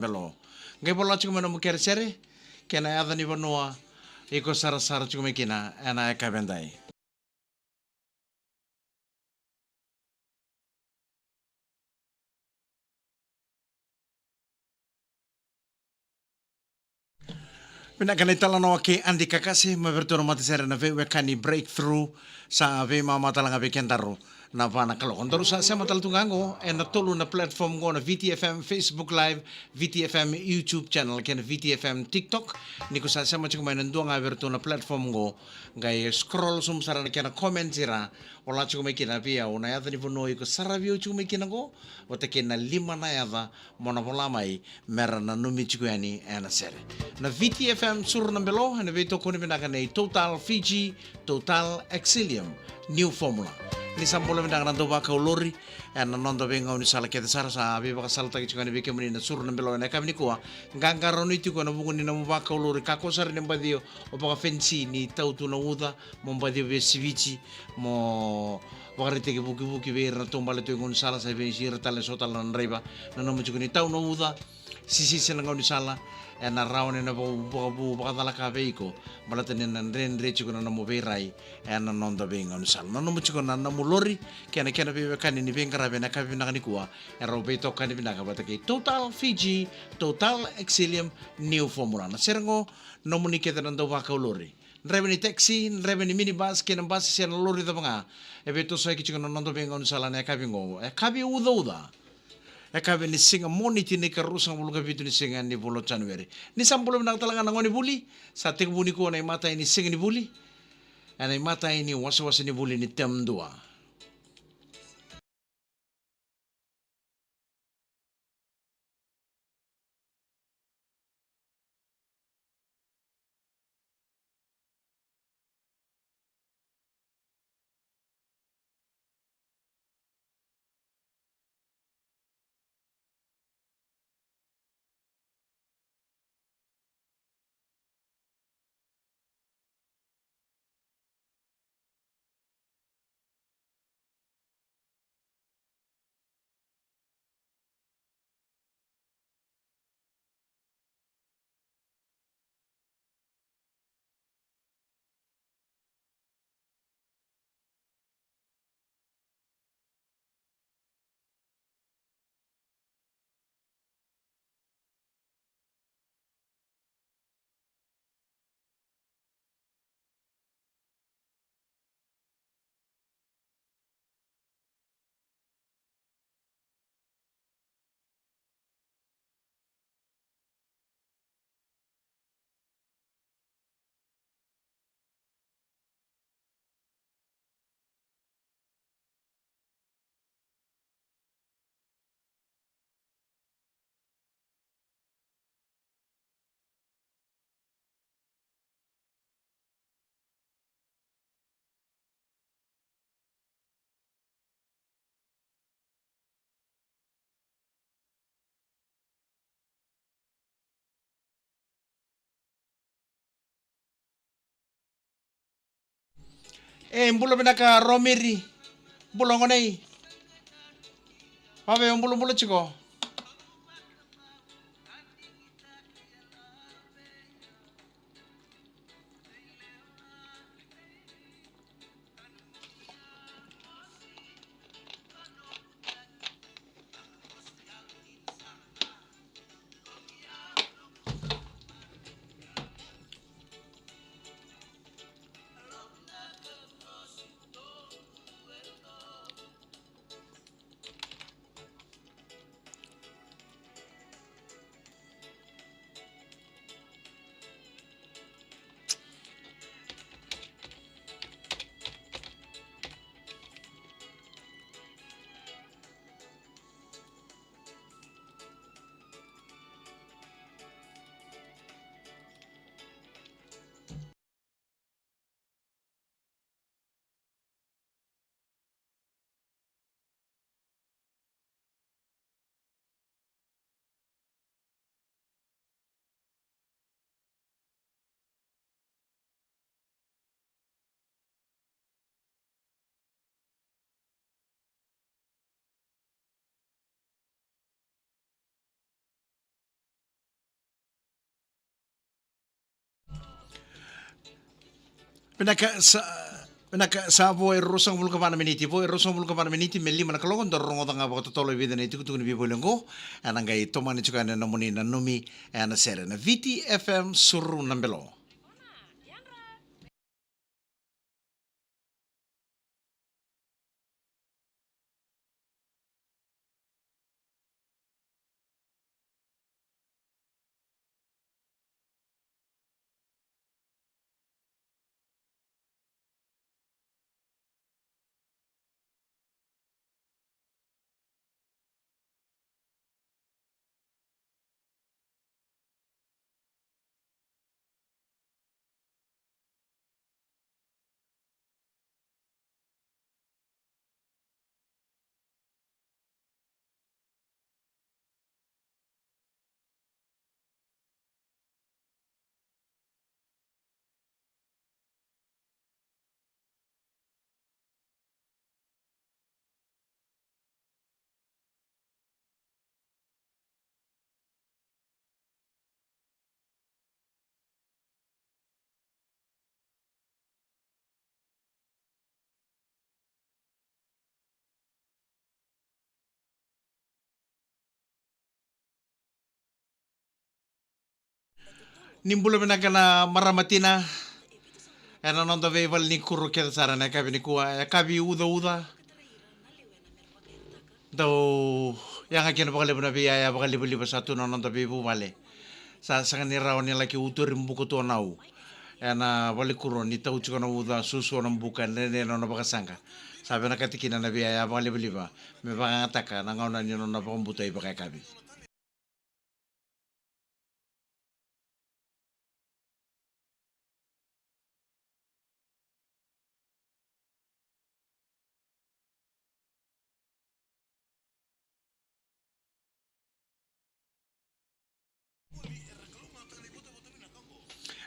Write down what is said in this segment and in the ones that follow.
Belo. Ngai bola chiko mena mukere sere, kena adha ni vanua, iko sara chiko mekina, ana eka vendai. Pina kanai tala no ke andi kakasi, mavertono mati sere na ve kani breakthrough sa ve mama talanga ve kendaro. Na vana kalo kondoro sa sema tal tungango e na tolu na platform go na VTFM Facebook Live, VTFM YouTube channel ken VTFM TikTok. Niko sa sema chiko may nandua nga verto na platform go ngai scroll sum sara na kena comment sira wala chiko may kina pia una yata ni vono iko sara view chiko may kina go o te kena lima na yata mona vola mai mera na numi chiko yani ana sere. Na VTFM sur na belo na veto koni binaka na Total Fiji, Total Exilium, new formula. Ni sambolo minda kana doba ka ulori na nondo benga uni sala kete sara sa abi baka sala taki chikani beke muni na sur na belo na kamni kuwa ngangaro ni tiko na bungu ni na mubaka ulori ka kosar ni mbadio o baka fensi ni tautu na uda mo mbadio be sivici mo wakarite ke buki be na tombale tu ngun sala sa be sira tale sota la nreba na no mchukuni tau na uda sisi sena ngau ni sala na raone na bu baka dala ka beiko malata ni na ren chiko na mo berai na nondo benga uni sala no mchukuna na mulori kena be kani ni benga rabe na ka be na kuwa ro be to kani na ka bata ke Total Fiji Total Exilium new formula na serango no munike na ndo waka ulori nrebe ni taxi nrebe ni minibus kena bus sia na lori da banga e be to sai ki chiko na nondo benga uni sala na ka bingo e ka bi uda e ka ni singa moniti ni ka rusang bulu ka bitu ni singa ni bolo January ni sambulo na talaga na ngoni buli sa tek buni ko na mata ini singa ni buli ana mata ini wasa ni buli ni temdua. Mbulo binaka romiri bulo ngonei ave mbulo chiko Pinaka sa vo rosang vulka mana meniti vo rosang vulka mana meniti meli mana kalongon dorong otanga ba totolo vida na itu kutu ni bibolongo ananga ito mani chuka na namuni na numi ana sere na VT FM suru nambelo. Nimbula pinaka na maramatina ana nonda veval ni kuru keda sara na kabi ni kuwa kabi uda uda do yang akin bakal na biya bakal liba satu nonda bibu male sa sanga ni raw ni laki utur mbuko to nau ana bali kuro ni tau chuka na uda susu na mbuka nene na bakasanga sabi na katikina na biya bakal liba me baka ataka na ngauna ni nona pakumbuta iba kabi.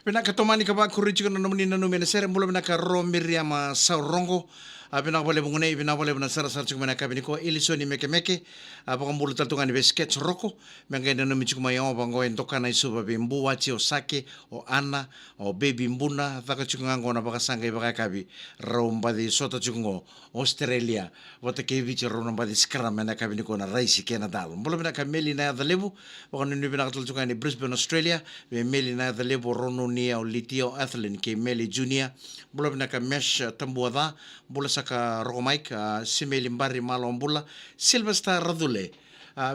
Pina katomani ka ba kurichi na namuni na numena sere mula pina ka romiria ma saurongo pina bole bungune pina bole buna sara sara chukuma na kabini ko ilisoni meke meke apa kambulu taltunga ni sketch roko menga na numi chukuma yo bango entoka na isu babi mbu wachi o sake o ana o baby mbuna taka chukunga ngona baka sanga baka kabi romba di sota chukungo Australia wata ke vichi romba di skram na kabini ko na raisi kena dalo mula pina ka meli na the lebu baka nuni pina kataltunga ni Brisbane Australia be meli na the lebu rono ni o litio athlin ke meli junior bula pina ka mesh tambuada bula saka rogomaik simeli mbari malo bula Silvestar Radule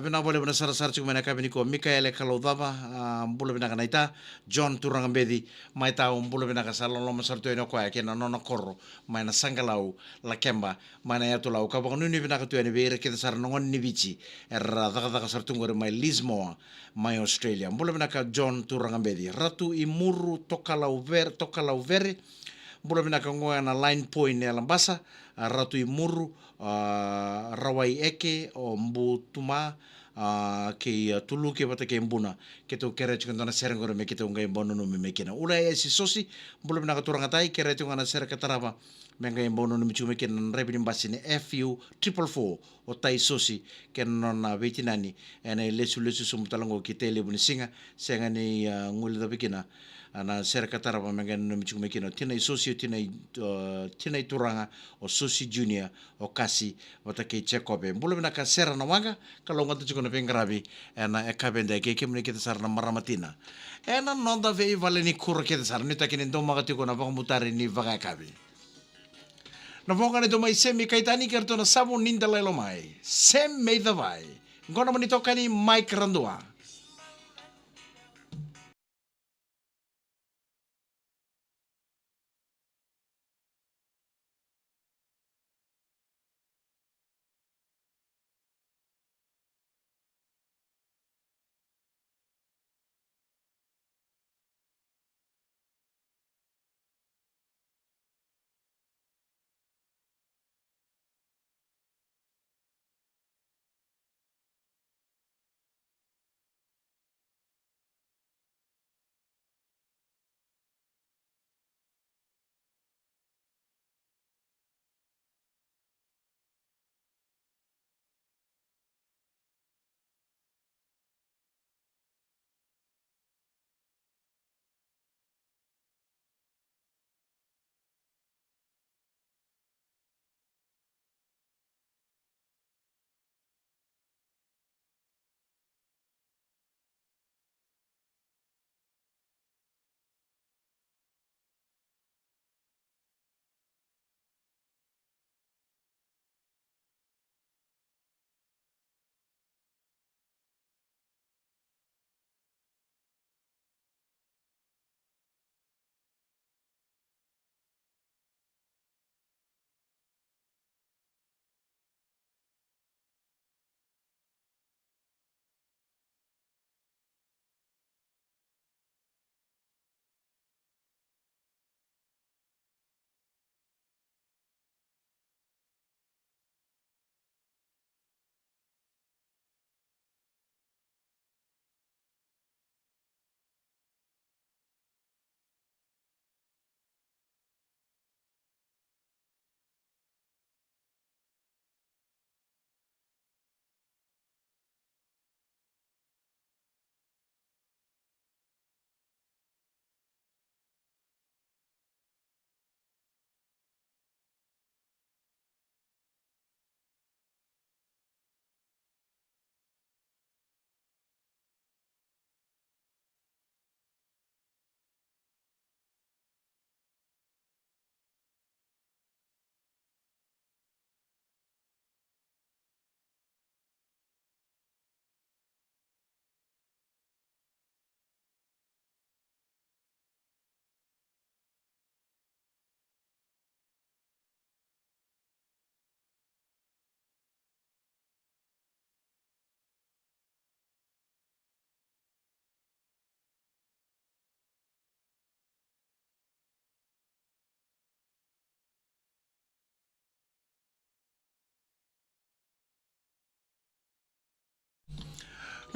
bina boleh bina sara sara cuma nak bini ko Mikael Kalodava bula bina kanaita John Turangambedi mai tau bula bina ka salon lo masarto ino kwa ke na nona korro mai na sangalau la kemba mai na yatu lau ka bang nuni bina ka tuani be kita sar nongon ni bici daga daga sar tungore mai Lismore mai Australia bula bina ka John Turangambedi Ratu Imuru tokalau vere bula bina ka ngoa na line point ya lambasa ratu i muru rawai eke o mbu tuma ke tulu ke bata ke mbuna ke to kere chukon na sereng gore me ke to ngai bono no me kena ula e si sosi bula bina ka turanga tai kere chukon na ser ka taraba me ngai bono no me chume ke na rebini basine FU 444 o tai sosi ke no na vetinani ene lesu lesu sumtalango ki tele buni singa senga ni ngul da bikina ana ser katara pa mengen no michu mekino tina socio tina turanga o soci junior o kasi wata ke chekobe bulu na ka sera na wanga kalau ngata chuko na pengrabi ena e kabenda ke kemne kita sar na maramatina ena nonda ve vale ni kuro kita sar ni takini ndo magati ko na bang mutari ni vaga kabi na vonga ne do mai semi kaitani kerto na sabu ninda lelo mai sem me vai ngona moni tokani Mike Randua.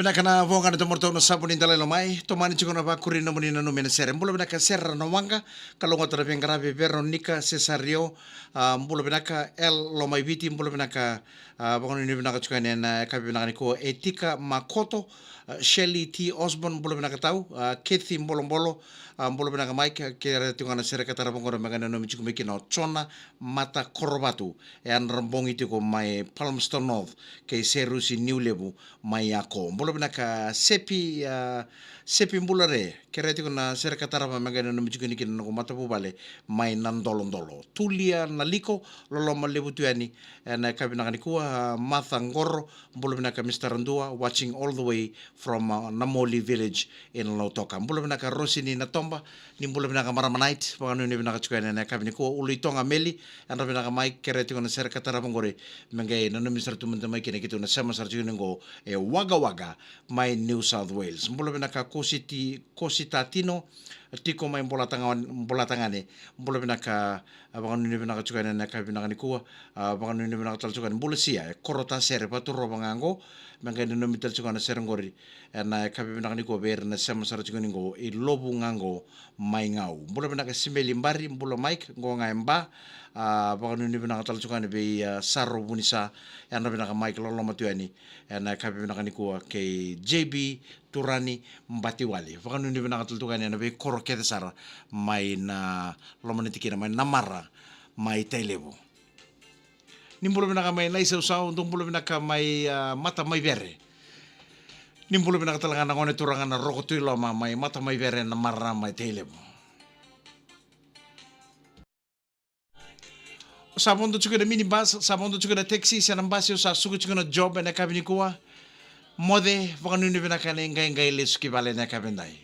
Pinakana vonga na tomorto na sabuni dalai lomai, tomani chiko na bakuri na muni na numena sere. Mbula pinaka serra na wanga, kalonga tara pengarabe Veronica Cesario, mbula pinaka El lomai viti, mbula pinaka bakoni ni pinaka chiko na kapi pinaka ni ko Etika Makoto, Shelly T. Osborne, mbula pinaka tau, Kathy Mbolo, mbula pinaka Mike, kere tunga na sere katara bongora magana no michiko miki na Chona Mata Korobatu, e an rambongi tiko mai Palmerston North, ke Serusi New Lebu, mai ako. Mbula pinaka sepi mbula re kere tiko na sere katara magana no michiko niki na matapu bale mai nandolo tulia na liko lolo malebu tuani na kabina kanikua Martha Ngoro mbula pinaka Mr. Randua watching all the way from Namoli village in Lautoka. Mbula pinaka Rosini na tomba ni mbula pinaka Maramanite pagano ni pinaka chukane na kabina ko ulitonga meli andra pinaka mai kere tiko na sere katara mangore mengai na Mr. Tumenta mai kene kitu na sama sarju ngo e waga mai New South Wales. Mbula pinaka Kositatino tiko mai bola tangane mbula pinaka abang ni pinaka chukane na kabina kanikua abang ni pinaka tal chukane mbula sia korota sere paturo bangango mengai no mitel chukane serengori na kabina kanikua ber na sama sarju ngo I lobu ngango mai ngau mbula pinaka simeli mbari mbula Mike ngo ngaemba abang ni pinaka tal chukane be sarro bunisa na pinaka Mike lolo matuani na kabina kanikua ke JB Turani Mbatiwali. Wakanu ni pinaka tultukane na be korokete sara mai na lomanetikina mai namara mai tailebu. Nimbulu pinaka mai naisau untuk bulu pinaka mai mata mai bere. Nimbulu pinaka talaga na ngone turangan na rokotui loma mai mata mai bere na marra mai tailebu. Sabondo chuka na minibus, sabondo chuka na taxi, sanambasyo sa suku chuka na job na kabinikuwa. Mode wakanu ni pinaka na ngai lesuki bale na kabindai.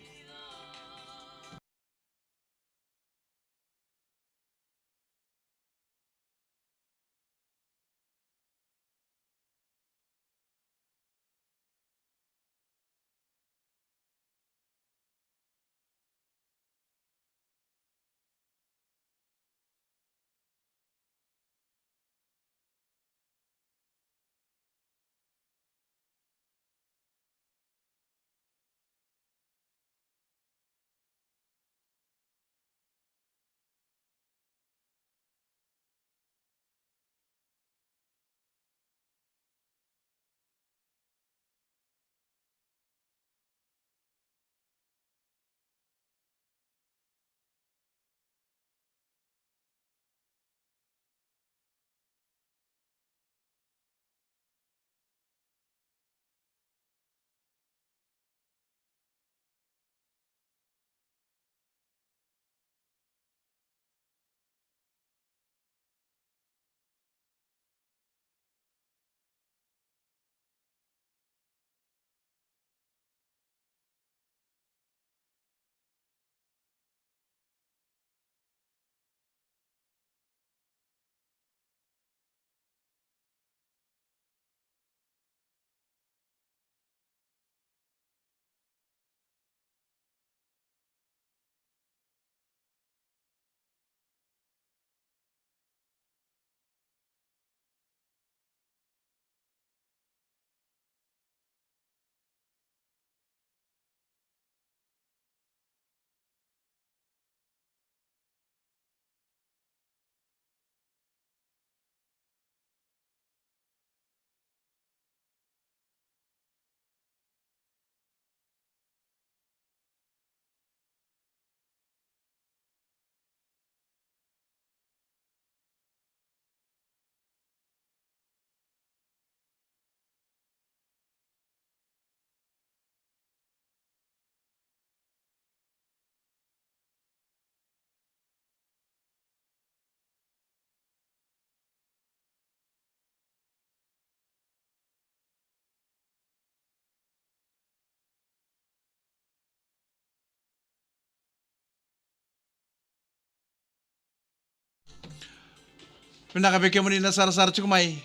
Pinaka beke muni na sar chukumai.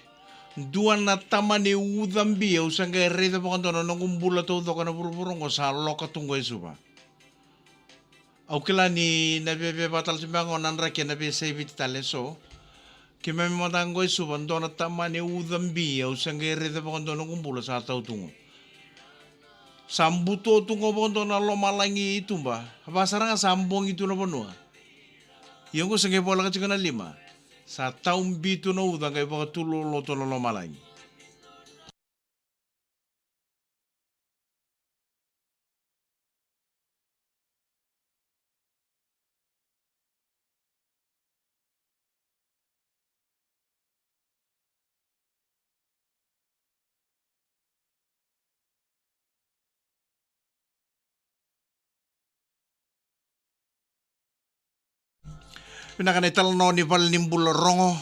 Dua na tamane udambi usanga rede pokondo no ngumbula to do kana buru-buru ngo sa loka tunggo isuba. Aukila ni na bebe batal simbango nanra ke na be sevi taleso. Ke me matango isuba ndo na tamane udambi usanga rede pokondo no ngumbula sa tau tungo. Sambuto tu ngobondo na lomalangi itu ba. Basara nga sambong itu na banua. Yung ko sangay bola ka na lima. Sa taong bito na udang kay baka tulo loto na lomalangi. Pinakanital no ni pal nimbul rongo.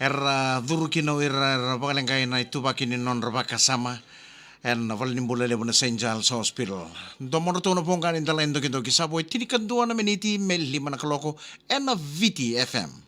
Era durukino era pakalengkay na itubakin ni non rabakasama. En val nimbul le bona St. Giles Hospital. Domoro to no pongkan in talendo kito kisaboy tinikadua na miniti mel lima na kaloko en na VT FM.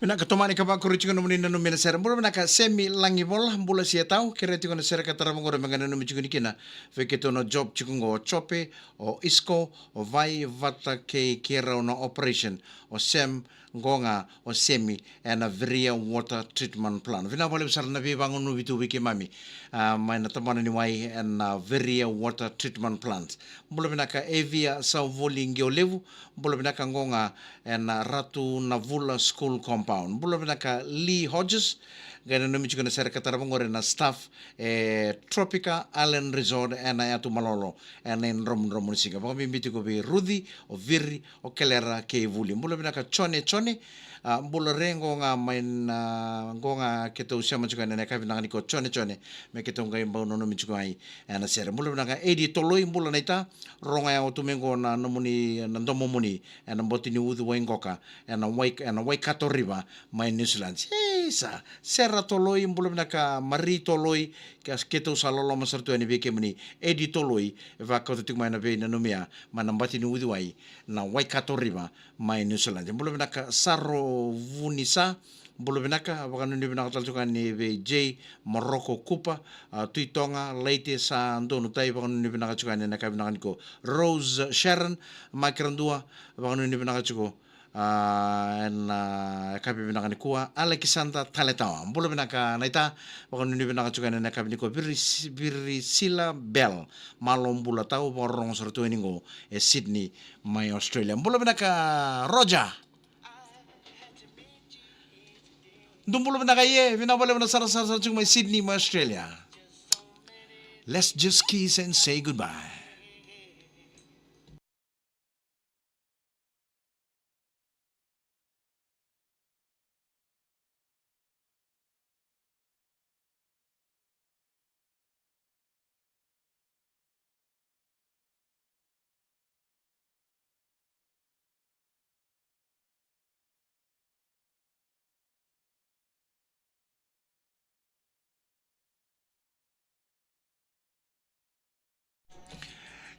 Pinakatumani ka ba kurichi ko naman na numina sera. Mula naka semi langi bola mula siya tao. Kira ti ko na sera katara mo mga nanu chiko ni kina. Fekito no job chiko ngo chope o isko o vai vata ke kira no operation o sem ngonga o semi and a Viria water treatment plan. Vina boleh besar na bangun nu bitu wiki mami. May natamana ni wai and Viria water treatment plant. Mula naka evia sa voling levu. Mula naka ngonga and ratu navula school compound. Mula naka Lee Hodges. Gana numi chiko na sera katara mo na staff Tropica Island Resort and atu malolo and in rom siga. Baka bimbiti ko bi Rudy o Viri o Kelera ke vuli. Mula naka chone mula rengo nga main ngo nga kita usia machuka na ka binang ko chone me kita ngai ba no mi chuka ai na sera mula naka edi toloi mula naita ronga ya tumengo na nomuni na ndomo muni na boti ni udu wengoka na wai kato riba mai New Zealand sa sera toloi mula naka mari toloi kas kita usalolo masartu ani beke muni edi toloi va ka tu mai na be na nomia mana boti ni udu ai na wai kato riba mai New Zealand mula naka sarro vunisa bolo benaka wakanu ni benaka talsuka ni J Morocco Kupa tuitonga leite sa ndonu tai wakanu ni benaka chuka ni naka benaka niko Rose Sharon makrandua wakanu ni benaka chuko na kapi benaka nikua Alexander Taletawa bolo benaka naita wakanu ni benaka chuka ni naka beniko biri sila bell malom bula tau borong sortu ningo Sydney mai Australia bolo benaka Roger Dumpulo na kaye, pinapala na sarasar sa may Sydney, Australia. Let's just kiss and say goodbye.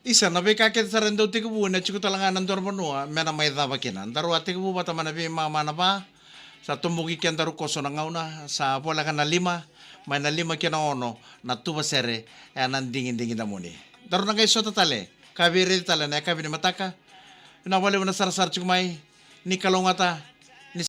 Isa na be kakit sa rendo tiku na chiku talangan ng dormonua mena may dava kinan daru ati ku bata mana be mama na ba sa tumbugi kian daru koso na ngauna sa bola kana lima may na 5 kinaono na tuwa sere nan dingin-dingin na muni. Daro na kayo sota tale, kabiri tale na kabi ni mataka, nawali mo na sarasar chumay, ni kalongata,